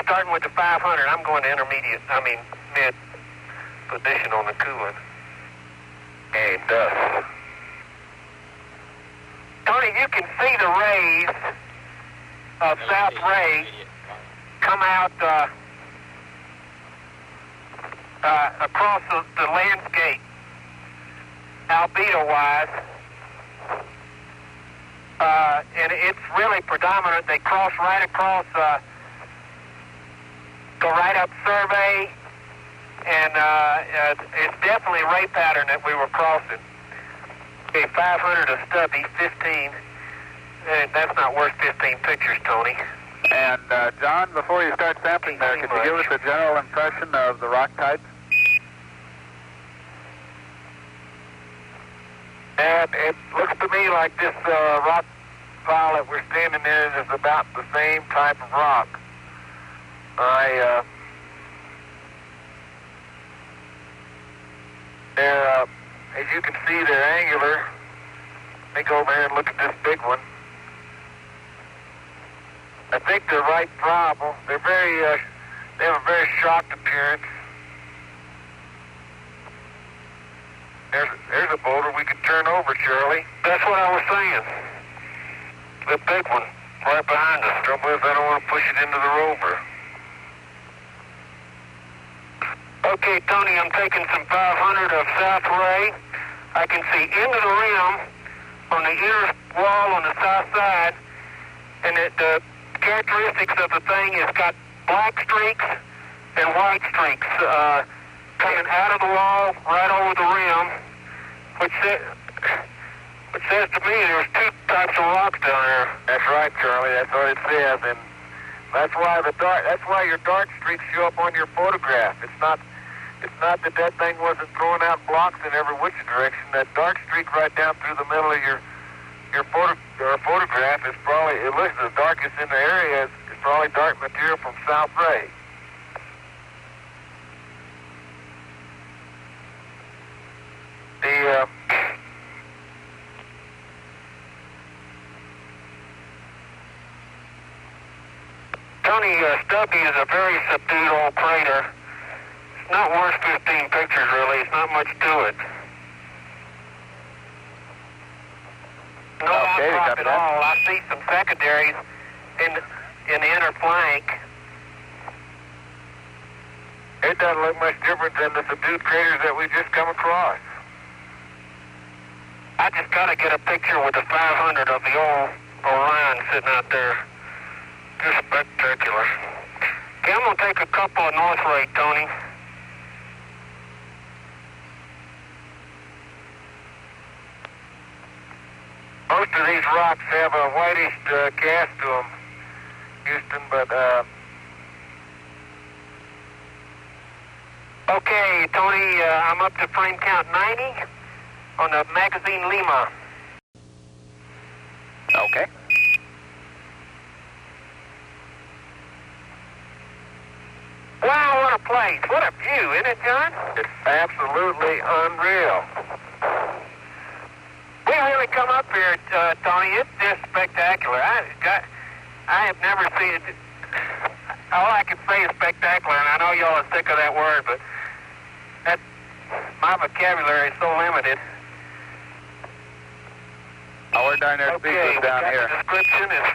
starting with the 500. I'm going to mid position on the coolant. Okay, dust. Tony, you can see the rays of South Ray come out across the landscape, albedo-wise, and it's really predominant. They cross right across, go right up survey, and it's definitely a ray pattern that we were crossing. Okay, 500 of Stubby, 15. That's not worth 15 pictures, Tony. And John, before you start sampling there, could you give us a general impression of the rock type? And it looks to me like this rock pile that we're standing in is about the same type of rock. As you can see, they're angular. Let me go over here and look at this big one. I think they're right friable. They're they have a very shocked appearance. There's a boulder we could turn over, Shirley. That's what I was saying. The big one, right behind us. Trouble is, I don't want to push it into the rover. Okay, Tony, I'm taking some 500 of South Ray. I can see into the rim on the inner wall on the south side, and the characteristics of the thing is got black streaks and white streaks coming out of the wall right over the rim, which says to me there's two types of rocks down there. That's right, Charlie. That's what it says, and that's why your dark streaks show up on your photograph. It's not that thing wasn't throwing out blocks in every which direction. That dark streak right down through the middle of your photograph is probably, it looks the darkest in the area, is probably dark material from South Ray. Tony, Stubby is a very subdued old crater. It's not worth 15 pictures, really. It's not much to it. No outcrop at all. I see some secondaries in the inner flank. It doesn't look much different than the subdued craters that we just come across. I just got to get a picture with the 500 of the old Orion sitting out there. Just spectacular. Okay, I'm going to take a couple of North Ray, Tony. Most of these rocks have a whitish cast to them, Houston, but okay, Tony, I'm up to frame count 90 on the magazine Lima. Okay. Wow, what a place. What a view, isn't it, John? It's absolutely unreal. We really come up here, Tony. It's just spectacular. I have never seen it. All I can say is spectacular, and I know y'all are sick of that word, but my vocabulary is so limited. Oh, we're down there speaking down here. The description is...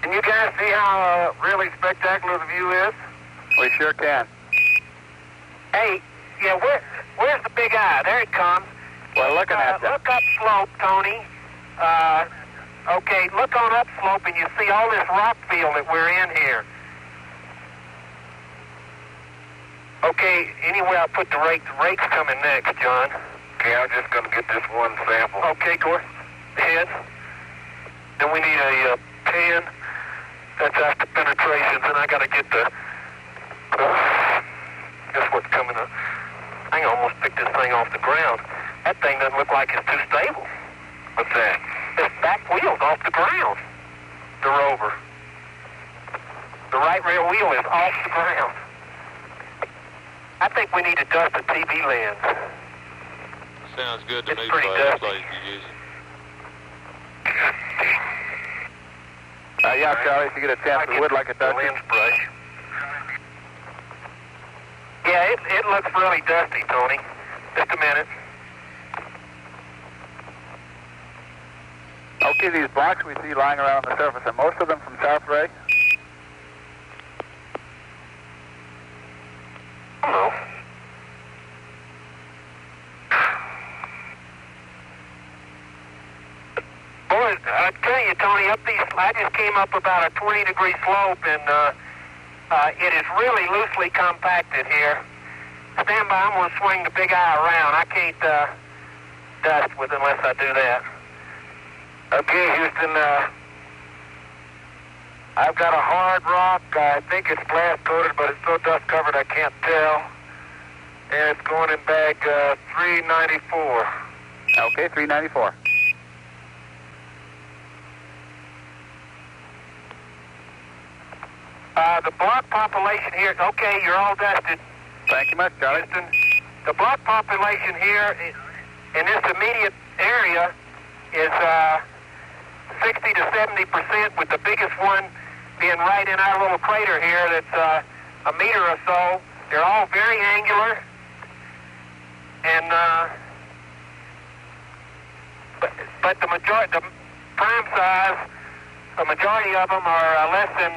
Can you guys see how really spectacular the view is? We sure can. Hey, yeah, where's the big eye? There it comes. We're looking at that. Look up slope, Tony. Okay, look on up slope and you see all this rock field that we're in here. Okay, anyway, I'll put the rake. The rake's coming next, John. Okay, I'm just going to get this one sample. Okay, go ahead. Then we need a pen. That's after penetrations, and I got to get the... guess what's coming up? I can almost pick this thing off the ground. That thing doesn't look like it's too stable. What's that? This back wheel's off the ground. The rover. The right rear wheel is off the ground. I think we need to dust the TV lens. Sounds good to me. Pretty dusty. Yeah, Charlie, if you get a chance, we would like a touch. Lens brush. Yeah, it looks really dusty, Tony. Just a minute. Okay, these blocks we see lying around on the surface, are most of them from South Ray? No. Boy, I tell you, Tony, up these, I just came up about a 20-degree slope, and it is really loosely compacted here. Stand by, I'm going to swing the big eye around. I can't dust with unless I do that. Okay, Houston, I've got a hard rock. I think it's blast coated, but it's so dust covered I can't tell. And it's going in bag 394. Okay, 394. The block population here, okay, you're all dusted. Thank you much, Charlie. Houston, the block population here in this immediate area is 60 to 70%, with the biggest one being right in our little crater here that's a meter or so. They're all very angular, and but the majority, the prime size, the majority of them are less than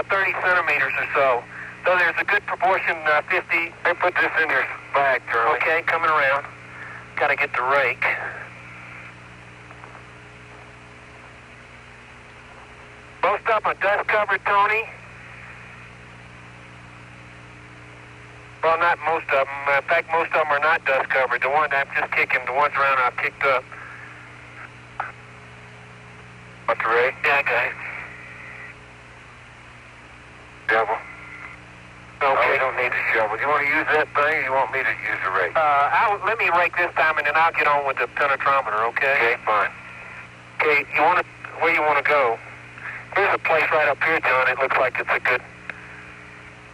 30 centimeters or so. So there's a good proportion, 50. They put this in your bag, Charlie. Okay, coming around. Got to get the rake. Most of them are dust covered, Tony. Well, not most of them. In fact, most of them are not dust covered. The ones I'm just kicking, the ones around I've kicked up. Want the rake? Yeah, okay. Shovel. Okay. You don't need a shovel. Do you want to use that thing, or you want me to use the rake? Let me rake this time, and then I'll get on with the penetrometer, okay? Okay, fine. Okay, where you want to go? There's a place right up here, John. It looks like it's a good...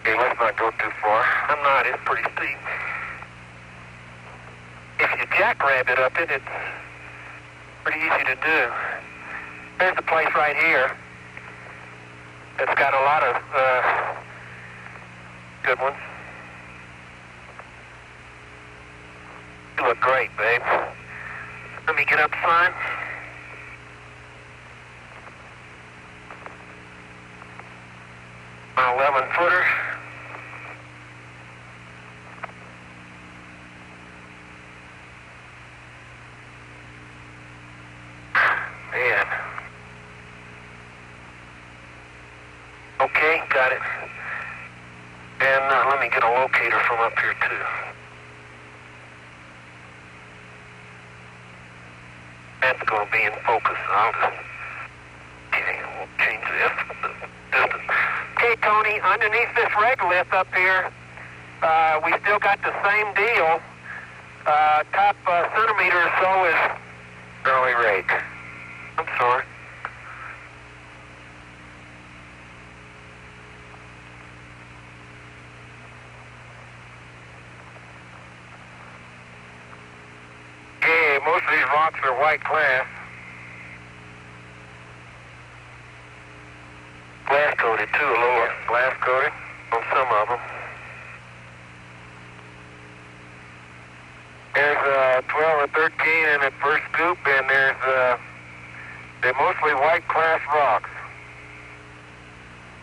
Okay, let's not go too far. I'm not. It's pretty steep. If you jackrabbit up it, it's pretty easy to do. There's a place right here that's got a lot of good ones. You look great, babe. Let me get up front. My 11-footer. Man. Okay, got it. And let me get a locator from up here, too. That's going to be in focus. I'll just... Okay, we'll change this. Distance. Okay, Tony, underneath this regolith up here, we still got the same deal. Top centimeter or so is early rake. I'm sorry. Okay, most of these rocks are white glass. Glass coated too, a little glass coated on some of them. There's 12 or 13 in the first scoop, and they're mostly white glass rocks.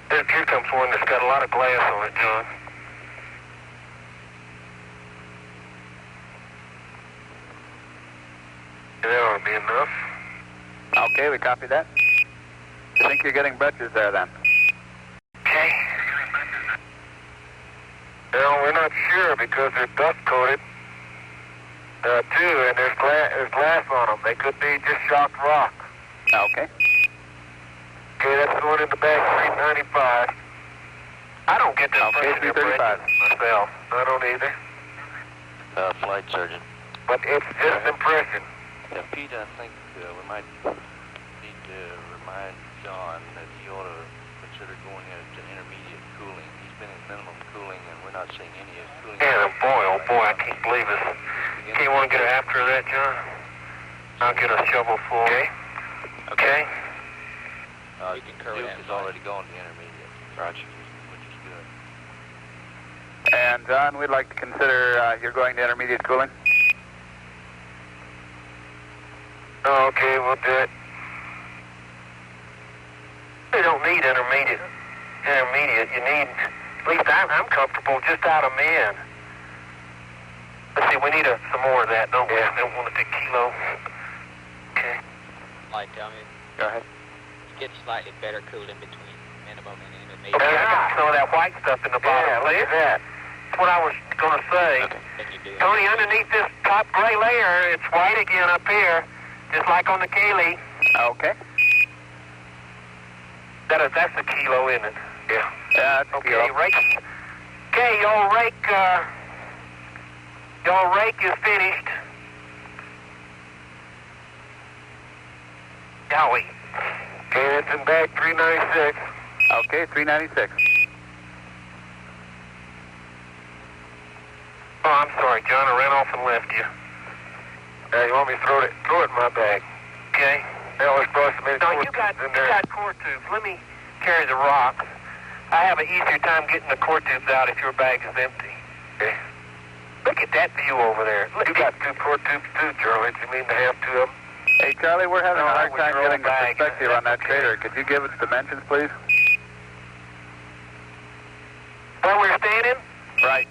Here comes one that's got a lot of glass on it, John. That ought to be enough. Okay, we copy that. I think you're getting bretches there, then. Okay. Well, we're not sure because they're dust coated, too, and there's glass on them. They could be just shocked rock. Okay. Okay, that's going in the bag 395. I don't get that okay, 335 myself. I don't either. Flight surgeon. But it's just impression. Yeah, Pete, I think we might need to remind John that he ought to consider going into intermediate cooling. He's been in minimum cooling, and we're not seeing any cooling. Yeah, oh boy, I can't believe it. Okay, you want to get after that, John? I'll get a shovel full. Okay. Okay. You can Duke is already going to intermediate. Roger. Which is good. And John, we'd like to consider you're going to intermediate cooling. Okay, we'll do it. You don't need intermediate. You need, at least I'm comfortable just out of min. Let's see, we need some more of that, don't we? I don't want to take kilo. Okay. Like, Go ahead. you get slightly better cooling between minimum and intermediate. Okay, I got some of that white stuff in the bottom. Yeah, look at that. That's what I was going to say. Okay. Tony, underneath this top gray layer, it's white again up here, just like on the Kaylee. Okay. That's the kilo, isn't it? Yeah. Yeah, that's Okay, kilo. rake. Okay, your rake is finished. Yowie. Okay, it's in bag 396. Okay, 396. Oh, I'm sorry, John. I ran off and left you. You want me to throw it in my bag? Okay. Now let's throw some in. No, you got core tubes. Let me carry the rocks. I have an easier time getting the core tubes out if your bag is empty. Okay. Look at that view over there. Look, you got 2 core tubes too, Charlie. Do you mean to have 2 of them? Hey, Charlie, we're having a hard time getting a bag. perspective on that crater. Could you give us dimensions, please? Where we're standing? Right.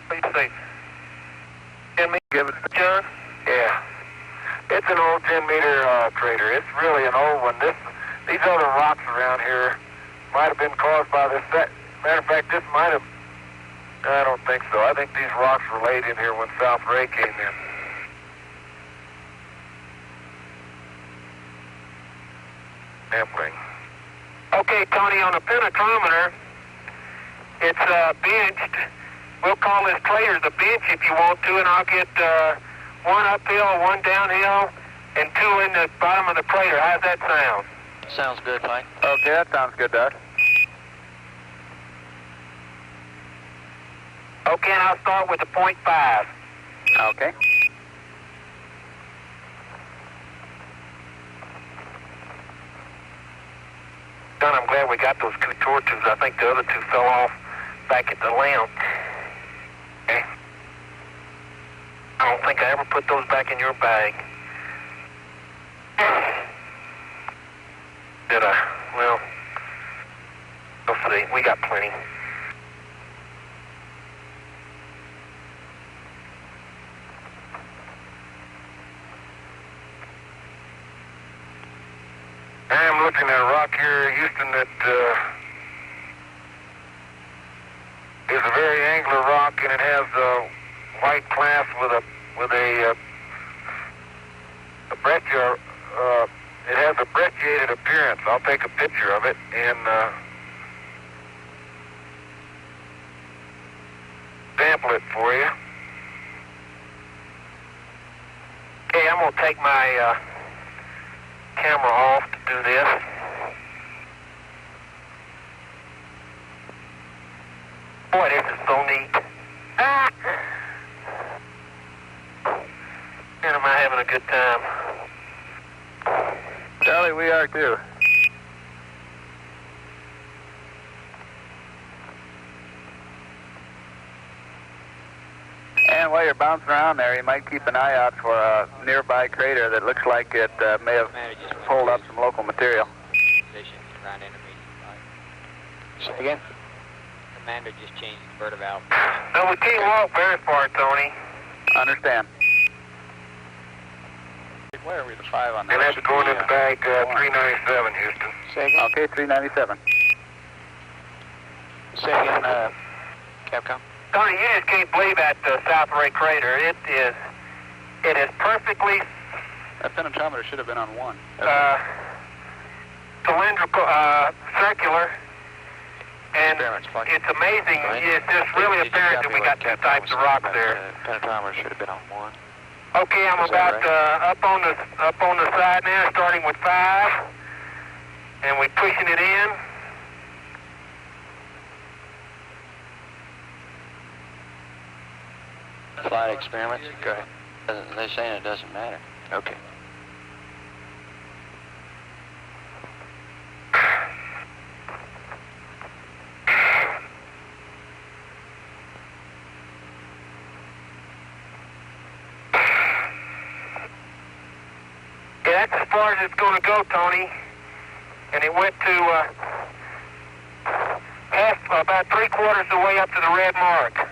What do you say? 10 meters? Give us John? Yeah. It's an old 10-meter crater. It's really an old one. These other rocks around here might have been caused by this. Matter of fact, this might have... I don't think so. I think these rocks were laid in here when South Ray came in. Sampling. Okay, Tony, on the penetrometer, it's benched. We'll call this crater the bench if you want to, and I'll get 1 uphill, 1 downhill, and 2 in the bottom of the crater. How's that sound? Sounds good, Mike. Okay, that sounds good, Doug. Okay, and I'll start with the 0.5. Okay. Don, I'm glad we got those 2 torch tubes. I think the other 2 fell off back at the lamp. Okay. I don't think I ever put those back in your bag. Did I? Well, we'll see. We got plenty. I'm looking at a rock here, Houston, that is a very angular rock, and it has a white class with a breccia. It has a brecciated appearance. I'll take a picture of it and sample it for you. Okay, I'm gonna take my camera off to do this. Boy, this is so neat. Man, am I having a good time. Charlie, we are too. And while you're bouncing around there, you might keep an eye out for a nearby crater that looks like it may have pulled up some local material. Say again? Commander just changed the Berta valve. No, we can't walk very far, Tony. Understand. Where are we, the 5 on that? And that's going in the bag 397, Houston. Say again? Okay, 397. Say again, Capcom? Tony, you just can't believe that South Ray crater. It is perfectly That penetrometer should have been on 1. cylindrical, circular, and it's amazing. It's just really apparent that we got 2 types of rocks there. Penetrometer should have been on 1. Okay, I'm about up on the side now, starting with 5, and we're pushing it in. Flight experiments? Go ahead. They're saying it doesn't matter. Okay. that's as far as it's going to go, Tony. And it went to about 3/4 of the way up to the red mark.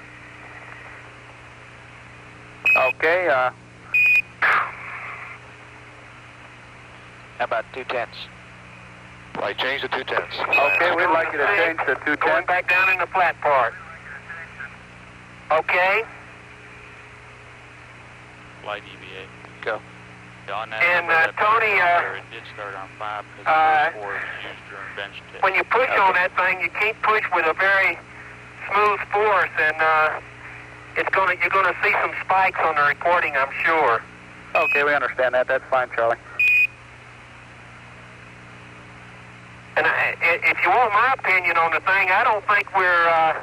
Okay, How about 2/10? Right, change to 2/10. okay, we'd like you to change to Going 210. back down in the flat part. Okay. Light EVA. Go. On that And, number, that Tony, number, it did start on 5 because the first 4 was used during bench test. When you push on that thing, you can't push with a very smooth force, and you're gonna see some spikes on the recording, I'm sure. Okay, we understand that. That's fine, Charlie. And if you want my opinion on the thing, I don't think we're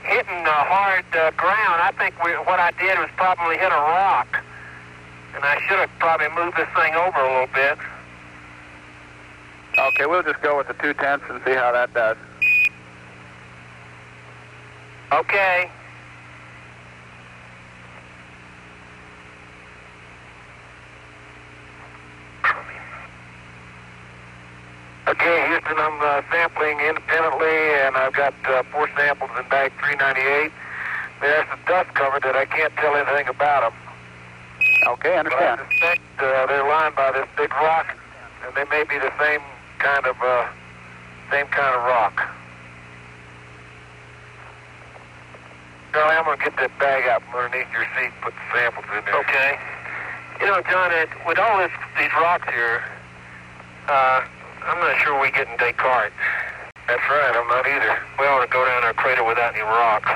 hitting hard ground. I think what I did was probably hit a rock. And I should have probably moved this thing over a little bit. Okay, we'll just go with the 2/10 and see how that does. Okay. Okay, Houston, I'm sampling independently, and I've got 4 samples in bag 398. There's some dust covered that I can't tell anything about them. Okay, But I understand. suspect they're lined by this big rock, and they may be the same kind of rock. Charlie, I'm going to get that bag out from underneath your seat and put the samples in there. Okay. You know, John, with all these rocks here, I'm not sure we get in Descartes. That's right, I'm not either. We ought to go down our crater without any rocks.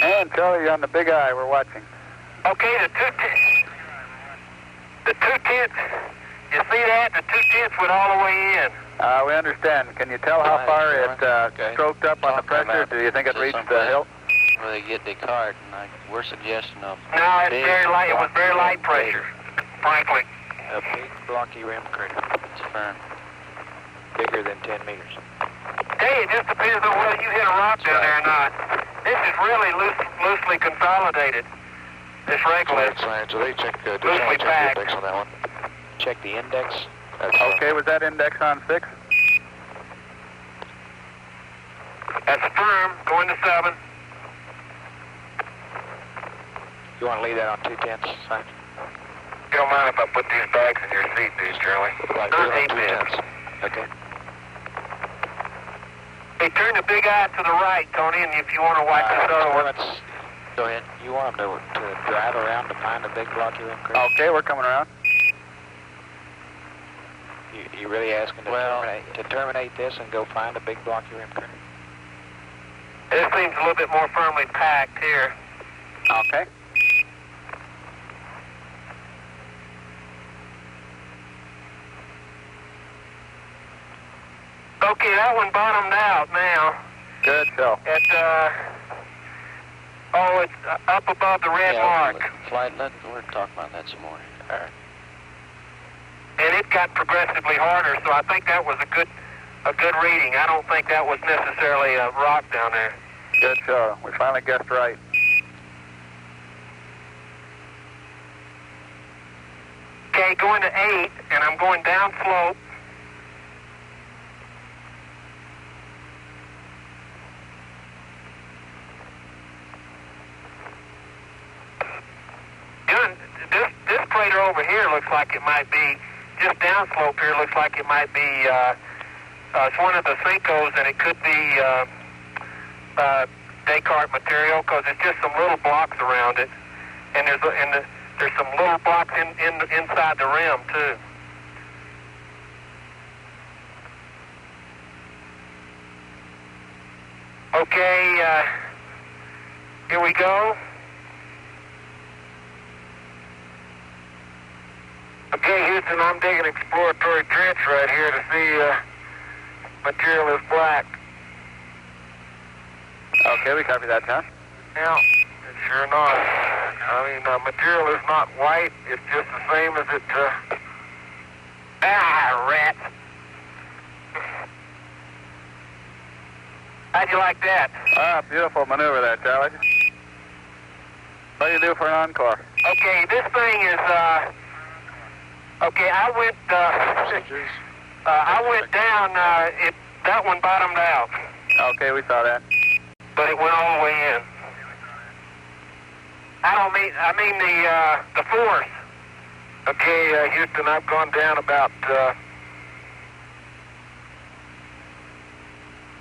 And Charlie, you're on the big eye. We're watching. Okay, the 2/10, you see that? The 2/10 went all the way in. We understand. Can you tell how far it stroked up on the pressure? Do you think it reached the hill? Where they get Descartes, and we're suggesting a No, it's big very light. It was very light blocky pressure, frankly. A big blocky rim crater. It's firm. Bigger than 10 meters. Hey, it just depends on whether you hit a rock down there or not. This is really loosely consolidated. This regolith. So they check the Loosely packed. index on that one. Check the index. Okay, was that index on 6? That's firm. Going to 7. You want to leave that on 2/10, Simon? You don't mind if I put these bags in your seat, do you, Charlie? Right, Not we're on 8 bits. 2/10. Okay. Hey, turn the big eye to the right, Tony, and if you want to watch this other one. Go ahead. You want them to drive around to find the big blocky rim crater? Okay, we're coming around. You really asking to terminate this and go find a big blocky rim crater? This seems a little bit more firmly packed here. Okay. Okay, that one bottomed out now. Good show. It's up above the red mark. Flight, we're talking about that some more. All right. And it got progressively harder, so I think that was a good reading. I don't think that was necessarily a rock down there. Good show. We finally guessed right. Okay, going to 8, and I'm going down slope. This crater over here looks like it might be, just downslope here looks like it might be, it's one of the sinkos, and it could be Descartes material, because it's just some little blocks around it, and there's some little blocks inside the rim too. Okay, here we go. Okay, Houston, I'm digging exploratory trench right here to see material is black. Okay, we copy that, John. Yeah, it's sure not. I mean, material is not white. It's just the same as it, rat. How'd you like that? Beautiful maneuver there, Charlie. What do you do for an encore? Okay, this thing is, okay, I went down, that one bottomed out. Okay, we saw that. But it went all the way in. I mean the force. Okay, Houston, I've gone down about,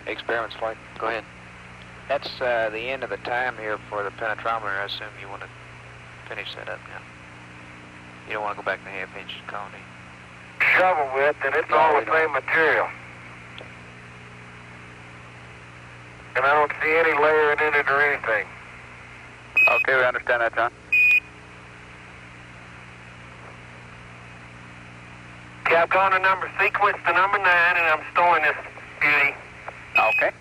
Experiments flight. Go ahead. That's the end of the time here for the penetrometer. I assume you want to finish that up now. You don't want to go back to half-inch colony. shovel width, and it's all the same material. And I don't see any layering in it or anything. Okay, we understand that, John. Okay, I've gone to sequence to number 9, and I'm storing this beauty. Okay.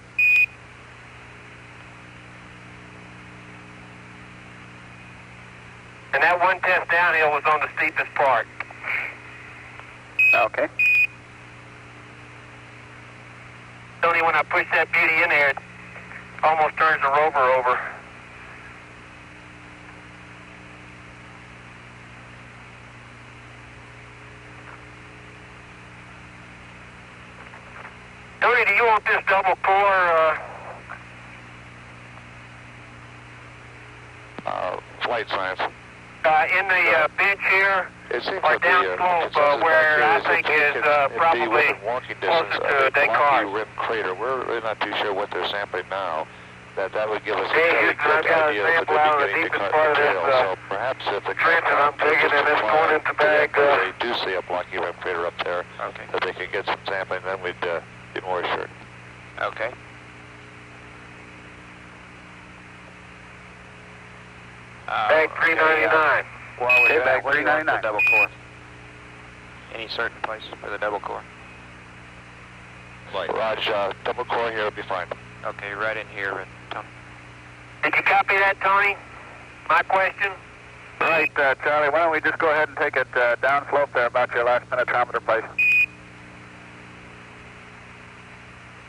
And that one test downhill was on the steepest part. Okay. Only when I push that beauty in there, it almost turns the rover over. Tony, do you want this double core? Flight science. In the bench here, It seems or like down the slope, consensus where back I think here is if they probably within walking distance closer of to a Descartes. blocky rim crater. We're really not too sure what they're sampling now. That would give us a Hey, fairly Houston, I've good got a idea that sample they're out of the beginning to deepest cut part of this, material. So perhaps if the trench that I'm digging and it's going into bag, they do see a blocky rim crater up there, Okay. that they can get some sampling, then we'd be more assured. Okay. Bag 399. While we're Okay, there, bag where do you want the 399. double core? Any certain place for the double core? Raj, double core here would be fine. Okay, right in here, Tony. Did you copy that, Tony? My question? Right, Charlie, why don't we just go ahead and take it down slope there about your last penetrometer place.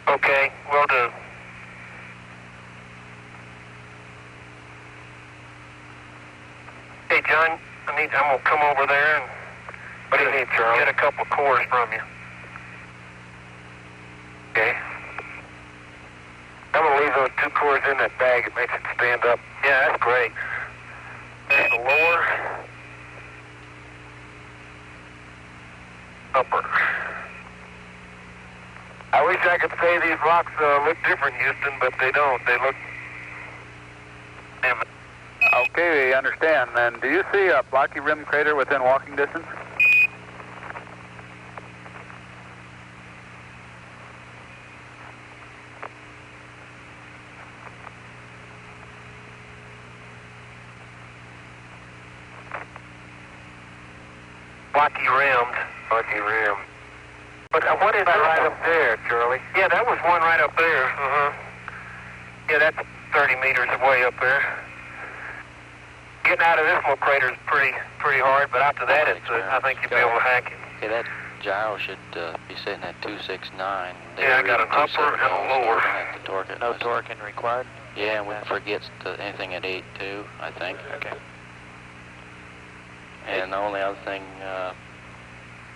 Okay, will do. Hey, John, I'm gonna come over there and what do you need, Charles? Get a couple cores from you. Okay. I'm gonna leave those 2 cores in that bag. It makes it stand up. Yeah, that's great. And the lower, upper. I wish I could say these rocks look different, Houston, but they don't. They look... Damn it. Okay, we understand. And do you see a blocky rim crater within walking distance? Blocky rimmed. Blocky rimmed. But what is that right up there, Charlie? Yeah, that was one right up there. Yeah, that's 30 meters away up there. Getting out of this little crater is pretty hard, but after that, I think you'll be able to hack it. Okay, that gyro should be sitting at 269. Yeah, I got an upper and a lower. Have to torque it. No torquing required? Yeah, and we forget anything at 8.2, I think. Okay. And the only other thing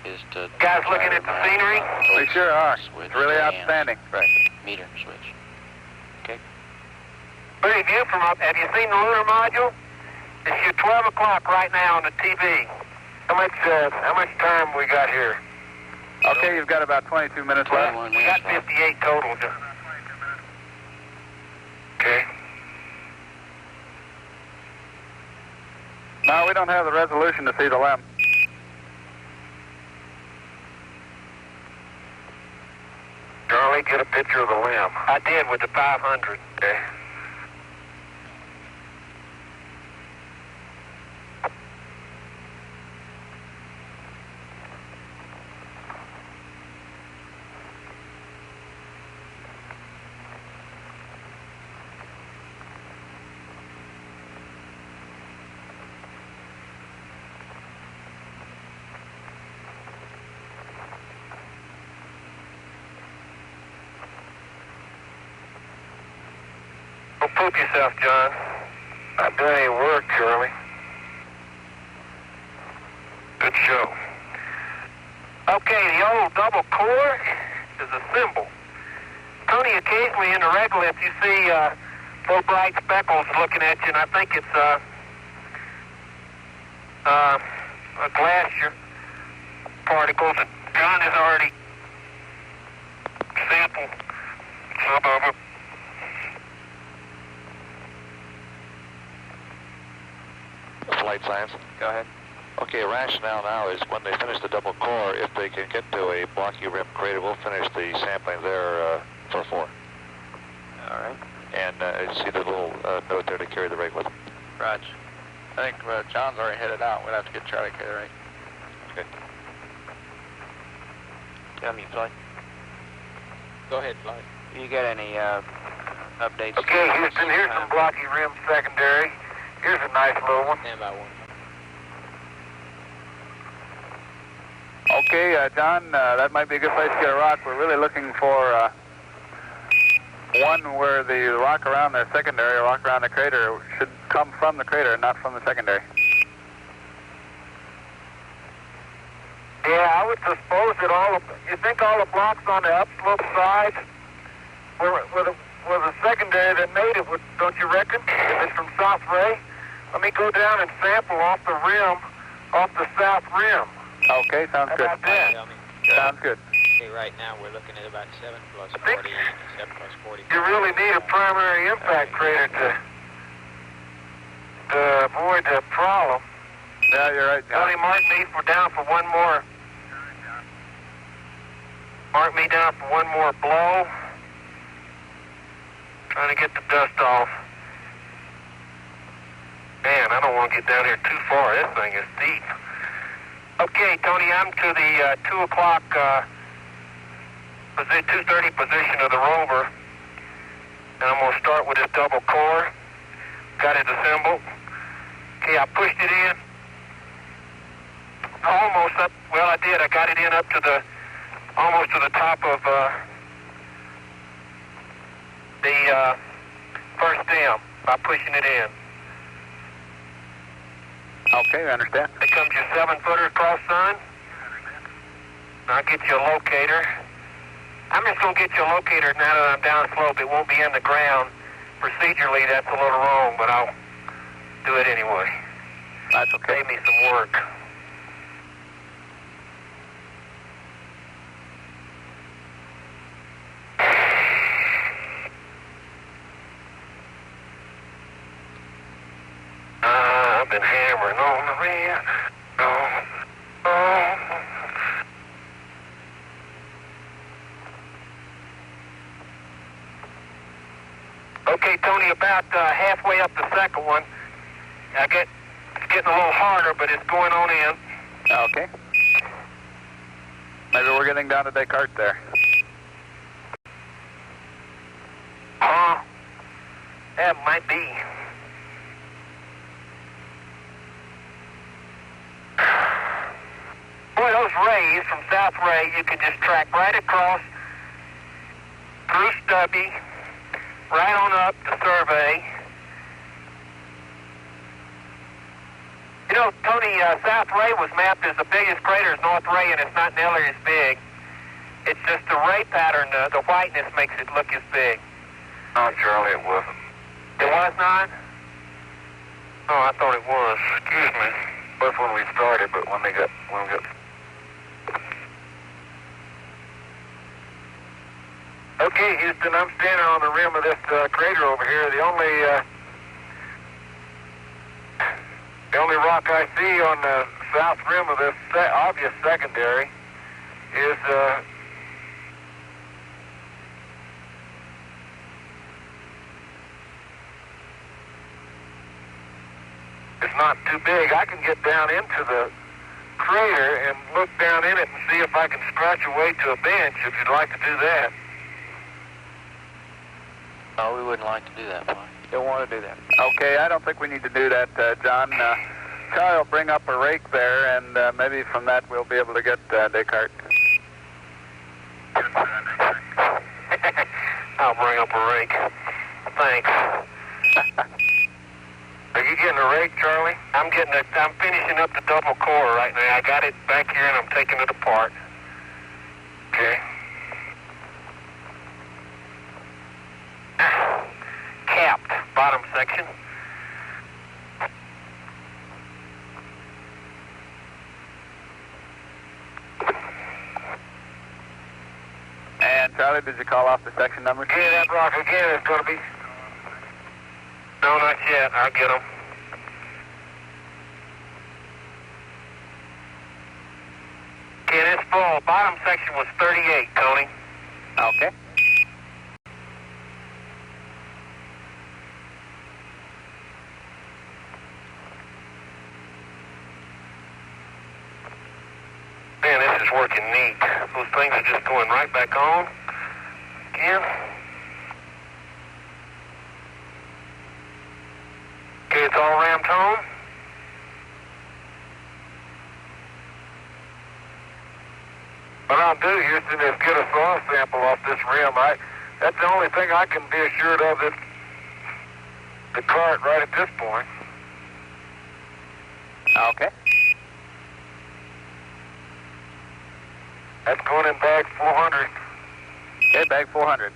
is to... Guys looking at the scenery? We sure are. Switch It's really and outstanding. Right, meter switch. Pretty view from up. Have you seen the lunar module? It's your 12 o'clock right now on the TV. How much time we got here? Okay, you've got about 22 minutes left. 21 We got minutes left. 58 total. Okay. No, we don't have the resolution to see the limb. Charlie, get a picture of the limb. I did with the 500. Okay. Poop yourself, John. Not doing any work, Charlie. Good show. Okay, the old double core is a symbol. Tony, occasionally in the regolith you see four bright speckles looking at you, and I think it's a glacier particles. And John has already sampled some of them. Flight science. Go ahead. Okay, rationale now is when they finish the double core, if they can get to a blocky rim crater, we'll finish the sampling there for 4. All right. And see the little note there to carry the rig with them. Roger. I think John's already headed out. We'll have to get Charlie carried. Okay. Tell me, Floyd. Go ahead, Floyd. You got any updates? Okay, Houston, here's some blocky rim secondary. Here's a nice little one. Stand by 1. Okay, John, that might be a good place to get a rock. We're really looking for one where the rock around the secondary, rock around the crater, should come from the crater, not from the secondary. Yeah, I would suppose that you think all the blocks on the upslope sides were the secondary that made it, don't you reckon? If it's from South Ray? Let me go down and sample off the rim, off the south rim. Okay, sounds How good. about that? Sounds good. Okay, right now we're looking at about 7 plus I think 40, 7 plus 40. You really need a primary impact crater to avoid the problem. Yeah, you're right, John. Tony, mark me down for one more. Mark me down for one more blow. Trying to get the dust off. Man, I don't want to get down here too far. This thing is deep. Okay, Tony, I'm to the 2 o'clock, 2:30 position of the rover. And I'm going to start with this double core. Got it assembled. Okay, I pushed it in. Almost up, well, I did. I got it in up to almost to the top of the first stem by pushing it in. Okay, I understand. Here comes your 7-footer cross sign. Now I'll get you a locator. I'm just going to get you a locator now that I'm down slope. It won't be in the ground. Procedurally, that's a little wrong, but I'll do it anyway. That's okay. Save me some work. I've been hammering on the rim. Okay, Tony, about halfway up the second one. It's getting a little harder, but it's going on in. Okay. Maybe we're getting down to Descartes there. That might be. Boy, those rays from South Ray, you can just track right across through Stubby, right on up to Survey. You know, Tony, South Ray was mapped as the biggest crater as North Ray, and it's not nearly as big. It's just the ray pattern, the whiteness makes it look as big. No, Charlie, it wasn't. It was not? Oh, I thought it was. Excuse me. That's when we started, but when we got Okay, Houston, I'm standing on the rim of this crater over here. The only rock I see on the south rim of this obvious secondary is it's not too big. I can get down into the crater and look down in it and see if I can scratch away to a bench if you'd like to do that. No, we wouldn't like to do that, Boy. Don't want to do that. Okay, I don't think we need to do that, John. Charlie will bring up a rake there, and maybe from that we'll be able to get Descartes. I'll bring up a rake. Thanks. Are you getting a rake, Charlie? I'm finishing up the double core right now. I got it back here and I'm taking it apart. Okay. Capped, bottom section. And Charlie, did you call off the section numbers? Yeah, that block again is going to be... No, not yet. I'll get them. Okay, it's full. Bottom section was 38, Tony. Okay. Man, this is working neat. Those things are just going right back on. Again. Okay, it's all rammed home. What I'll do, Houston, is get a soil sample off this rim. That's the only thing I can be assured of is the cart right at this point. Okay. That's going in bag 400. Okay, bag 400.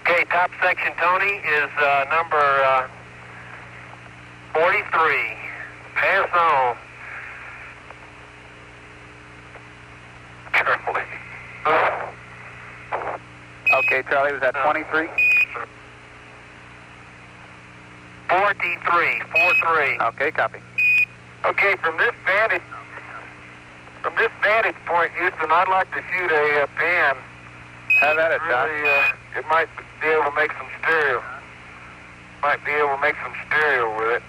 Okay, top section, Tony, is number 43. Pass on. Carefully. Okay, Charlie, was that 23? 43. Okay, copy. Okay, from this vantage point, Houston, I'd like to shoot a pan. Have at it, John. Really, it might be able to make some stereo. Might be able to make some stereo with it.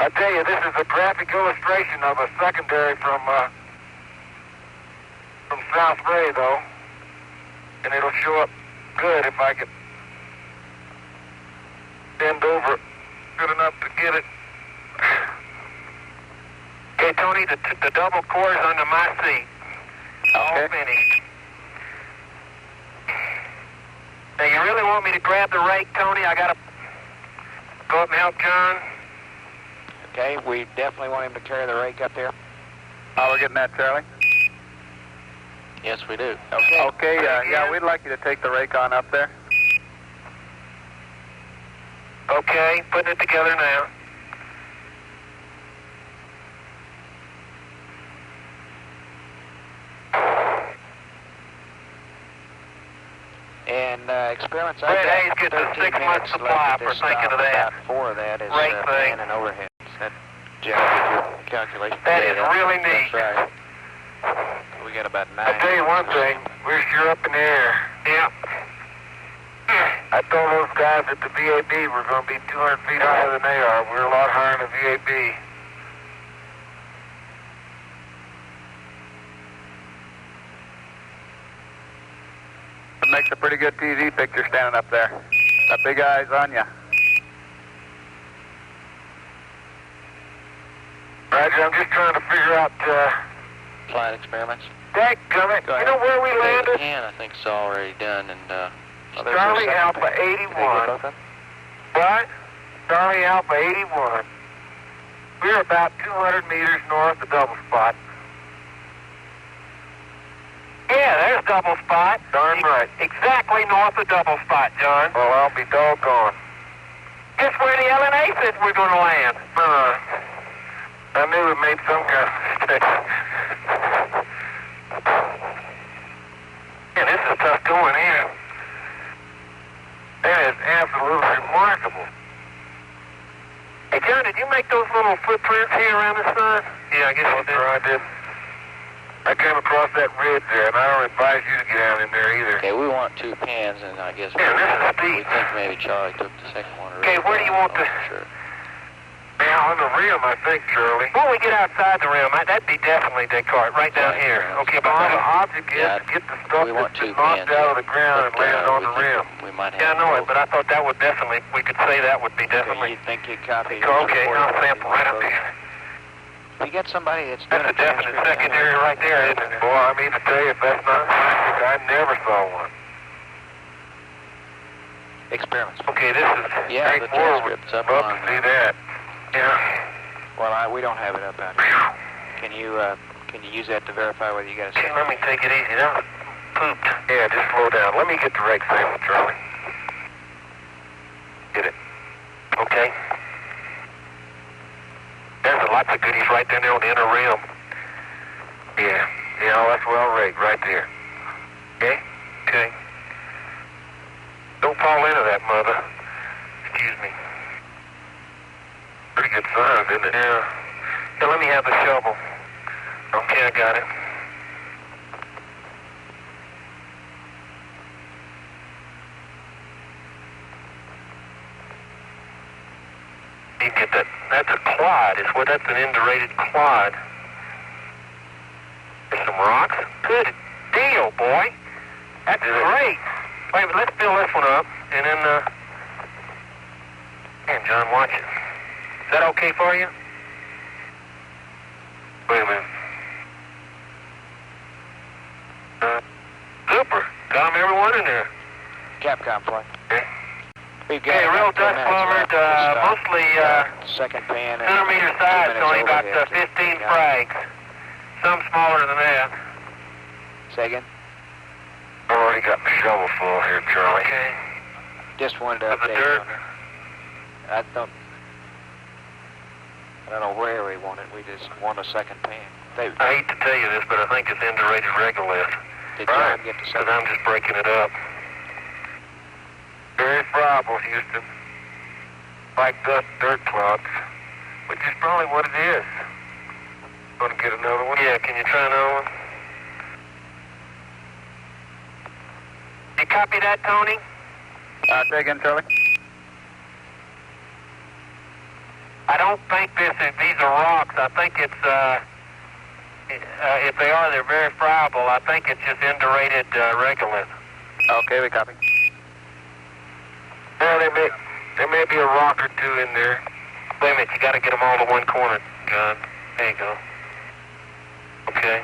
I tell you, this is a graphic illustration of a secondary from South Ray, though, and it'll show up good if I could bend over good enough to get it. Okay, Tony, the double core is under my seat. All finished. Now, you really want me to grab the rake, Tony? I gotta go up and help John. Okay, we definitely want him to carry the rake up there. Oh, we're getting that, Charlie? Yes, we do. Okay. Okay, yeah, we'd like you to take the rake on up there. Okay, putting it together now. And experiments, Fred I've Hayes got gets a 13 6-month minutes supply left at for this thinking stop. of that. About 4 of that is Rake thing. pan and overheads. That Jeff, with your calculation. That is really neat. That's right. We got about 9. I'll tell you one thing, we're sure up in the air. Yeah. I told those guys at the VAB we're going to be 200 feet higher than they are. We're a lot higher than the VAB. It makes a pretty good TV picture standing up there. Got big eyes on you. Roger, I'm just trying to figure out, Flight experiments. dadgummit, you know where we landed? And I think it's already done, and Charlie Alpha 81. What? Charlie Alpha 81. We're about 200 meters north of double spot. Yeah, there's double spot. Darn right. Exactly north of double spot, John. Well, I'll be doggone. Guess where the LNA said we're going to land? I knew we made some kind of mistake. Man, this is tough going in. That is absolutely remarkable. Hey, John, did you make those little footprints here around the sun? Yeah, I guess you did. I did. I came across that ridge there, and I don't advise you to get down in there either. Okay, we want 2 pins, and I guess Yeah, this is we steep. think maybe Charlie took the second one. Okay, where do you want the... Sure. Now, on the rim, I think, Charlie. When we get outside the rim, that'd be definitely Descartes, right down here. Okay, but the object is to get the stuff that's been knocked out of the ground and land on the rim. We might have. Yeah, I know it, but I thought that would definitely, we could say that would be definitely... You think you copied? Okay, I'll sample right up here. If you get somebody that's That's a definite secondary right there, isn't it? Boy, I mean to tell you, if that's not plastic, I never saw one. Experiments. Okay, this is Yeah, the straightforward. transcript's up Love on... to see that. Yeah. Well, we don't have it up out here. Can you use that to verify whether you got a Okay, signal? let me take it easy. That was pooped. Yeah, just slow down. Let me get the reg sample, Charlie. Get it. Okay. There's lots of goodies right down there on the inner rim. Yeah. Yeah, that's well rigged right there. Okay? Okay. Don't fall into that, mother. Excuse me. Pretty good sign, isn't it? Yeah. Yeah, let me have the shovel. Okay, I got it. You get that. That's a clod. That's an indurated clod. There's some rocks. Good deal, boy. That's great. Wait, but let's fill this one up, and then, here, John, watch it. Is that okay for you? Wait a minute. Super. Got them everyone in there. Capcom play. Okay. We've got Hey, real dust plummered, mostly second pan and centimeter size, only about 15 frags. Some smaller than that. Say again? I've already got my shovel full here, Charlie. Okay. Just wanted to Of the update dirt? on it. I don't know where we want it. We just want a second pan. I hate to tell you this, but I think it's indurated regolith. Did John get the Because second? I'm just breaking it up. Very friable, Houston. Like dust dirt clods, which is probably what it is. Want to get another one? Yeah, can you try another one? You copy that, Tony? Say again, Charlie. I don't think these are rocks. I think it's, if they are, they're very friable. I think it's just indurated regolith. Okay, we copy. Well, there may be a rock or two in there. Wait a minute, you got to get them all to one corner, John. There you go. Okay.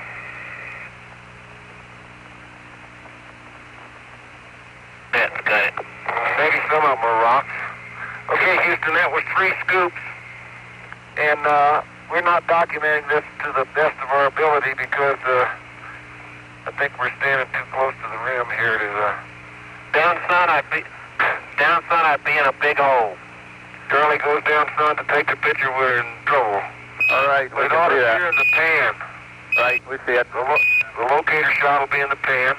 Yeah, got it. Maybe some of them are rocks. Okay, Houston, that was 3 scoops. And we're not documenting this to the best of our ability because I think we're standing too close to the rim here to... Down sun, I'd be in a big hole. Charlie goes down sun to take the picture, we're in trouble. All right, we can see that. Here in the pan. Right, we see it. The locator shot will be in the pan.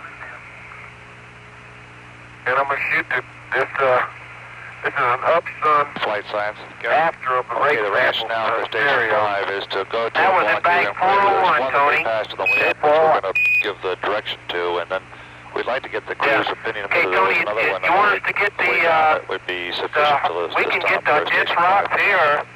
And I'm going to shoot this is an up-sun Flight science. after of the Okay, rate the sample rationale for from Station stereo. 5 is to go to That was in a block bank unit where 401, there's one that Tony. we passed to the way up, which we're going to give the direction to, and then we'd like to get the crew's opinion of Okay, whether there Tony, was another one you want us to get way the, down that would be sufficient to we can stop get the for ditch Station rocks 5. here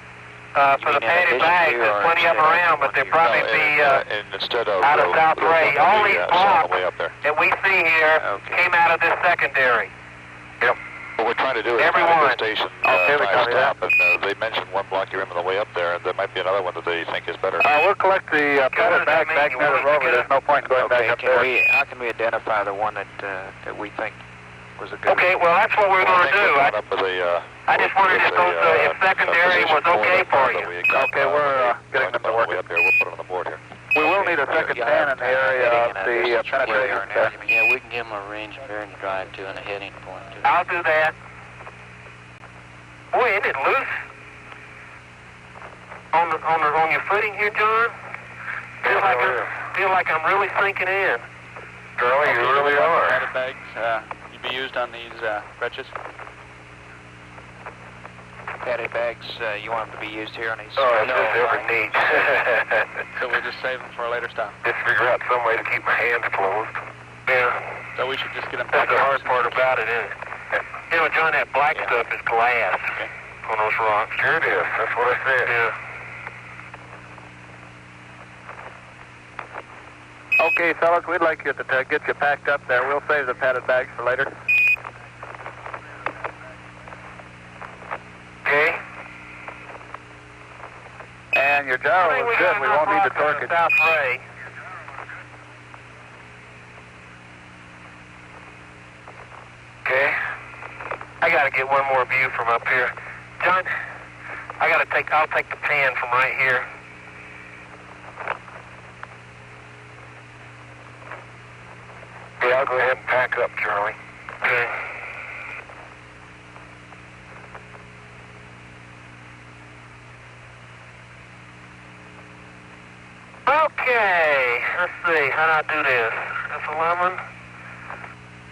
for the mean in padded addition bags. to There's or plenty of them instead of around, but they'll probably be and instead of out of South Ray. All these blocks way up there. that we see here Okay. came out of this secondary. Yep. What we're trying to do is Everyone. find a station Okay, we copy stop, and they mentioned one block rim on the way up there, and there might be another one that they think is better. We'll collect the padded bag back near the rover. There's no point in going back Okay, up there. how can we identify the one that we think was a good Okay, well, that's what we're going to do. I just wondered if secondary was okay for you. Okay, we're getting them to work. Up here. We'll put it on the board here. We will need a second pan in the area of the penetrating test. Yeah, we can give them a range bearing to drive to and a heading point to. I'll do that. Boy, isn't it loose on your footing here, John? Feel like I'm really sinking in. Charlie, you really are. Padded bags, be used on these wretches. padded bags, you want them to be used here on these? Oh, it's just ever neat. So we'll just save them for a later stop. Just figure out some way to keep my hands closed. Yeah. So we should just get them That's back. the hard part about it, isn't it? You know, John, that black stuff is glass on those rocks. Sure it is. That's what I said. Yeah. Okay, fellas, we'd like you to get you packed up there. We'll save the padded bags for later. Okay. And your gyro is good. We won't need to torque it. South Ray. Okay. I got to get one more view from up here. John, I'll take the pan from right here. Okay, I'll go ahead and pack up, Charlie. Okay. Okay, let's see, how do I do this? F11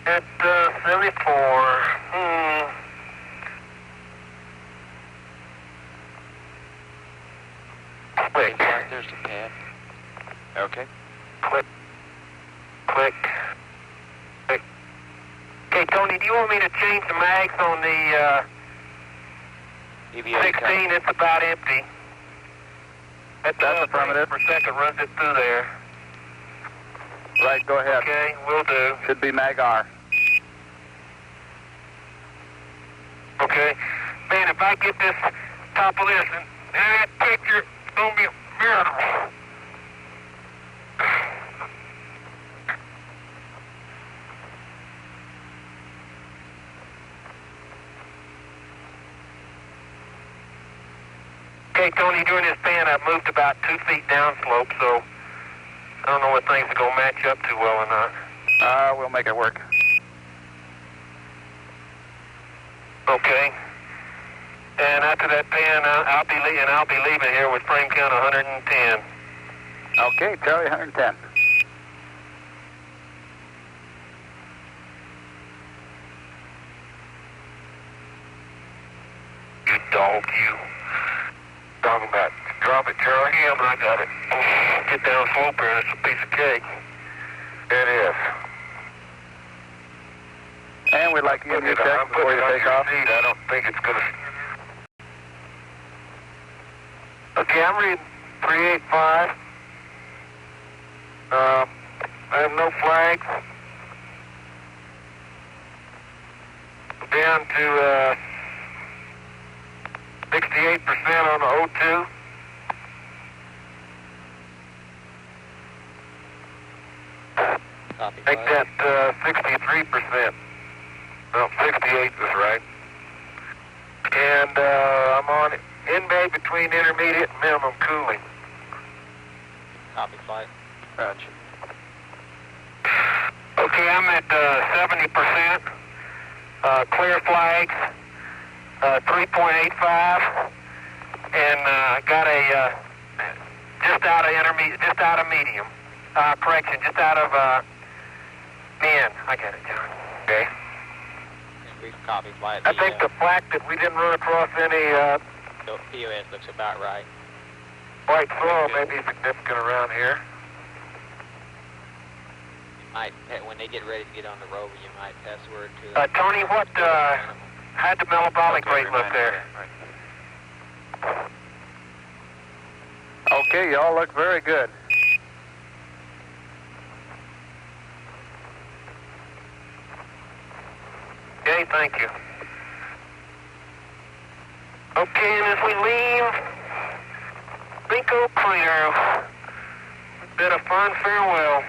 at 74. Click. There's the pad. Okay. Click. Click. Click. Okay, Tony, do you want me to change the mags on the EVA2. 16? It's about empty. That's affirmative. Per second runs it through there. Right, go ahead. Okay, will do. Should be mag R. Okay. Man, if I get this top of this, and that picture, it's going to be a miracle. Okay, Tony, during this pan, I've moved about 2 feet downslope, so I don't know if things are going to match up too well or not. We'll make it work. Okay. And after that pan, I'll be leaving here with frame count 110. Okay, Charlie, 110. You dog, you. Talking about drop it, Charlie. Yeah, but I got it. Get down slope here, and it's a piece of cake. It is. And we'd like you to check before you take off. I don't think it's going to... Okay, I'm reading 385. I have no flags. Down to 68% on the O2. Copy. Make that 63%. No, 68 is right. And I'm on in-bay between intermediate and minimum cooling. Copy, flight. Roger. Okay, I'm at 70%. Clear flags, 3.85. And got a just out of intermediate, just out of medium. Correction, just out of min. I got it, John. Okay. Brief copy, flight. I think the fact that we didn't run across any POS looks about right. white soil may be significant around here. You might, when they get ready to get on the rover, you might pass word to them. Tony, how'd the metabolic rate look there? Okay, you all look very good. Okay, thank you. Okay, and as we leave Bingo Clear, bid a fond farewell.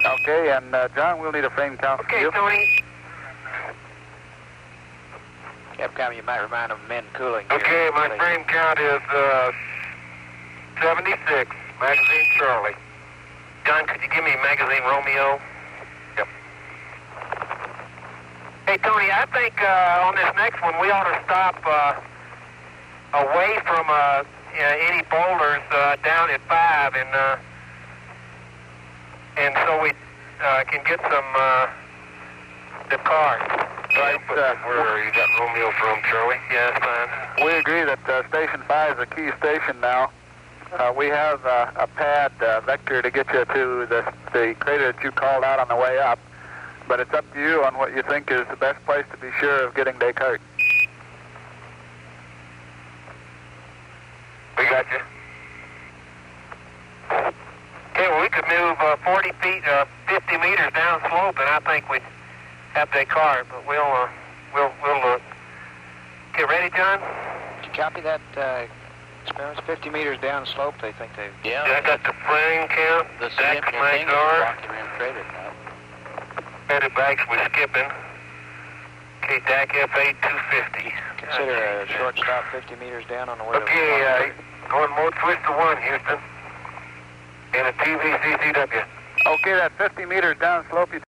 Okay, and John, we'll need a frame count from Okay, you. Tony. Capcom, you might remind them of men cooling. Okay, my frame count is 76. Magazine Charlie. John, could you give me magazine Romeo? Yep. Hey, Tony, I think on this next one we ought to stop away from any boulders down at 5, and so we can get some the cars. flights. Where you got Romeo from, Charlie? Yeah, that's fine. We agree that Station 5 is a key station now. We have a pad vector to get you to the crater that you called out on the way up, but it's up to you on what you think is the best place to be sure of getting Descartes. We got you. Okay, well, we could move 40 feet, 50 meters down slope, and I think we'd have Descartes, but we'll look. Okay, ready, John? Did you copy that, experiments 50 meters down slope? They think they've... Yeah. I got the frame count, The DAC significant thing is the Magnar, blocky rim crater now. headed backs with skipping. Okay, DAC F8 250. Consider a short stop 50 meters down on the way to... Okay, going more twist to 1, Houston. And a TVCCW. Okay, that 50 meters down slope you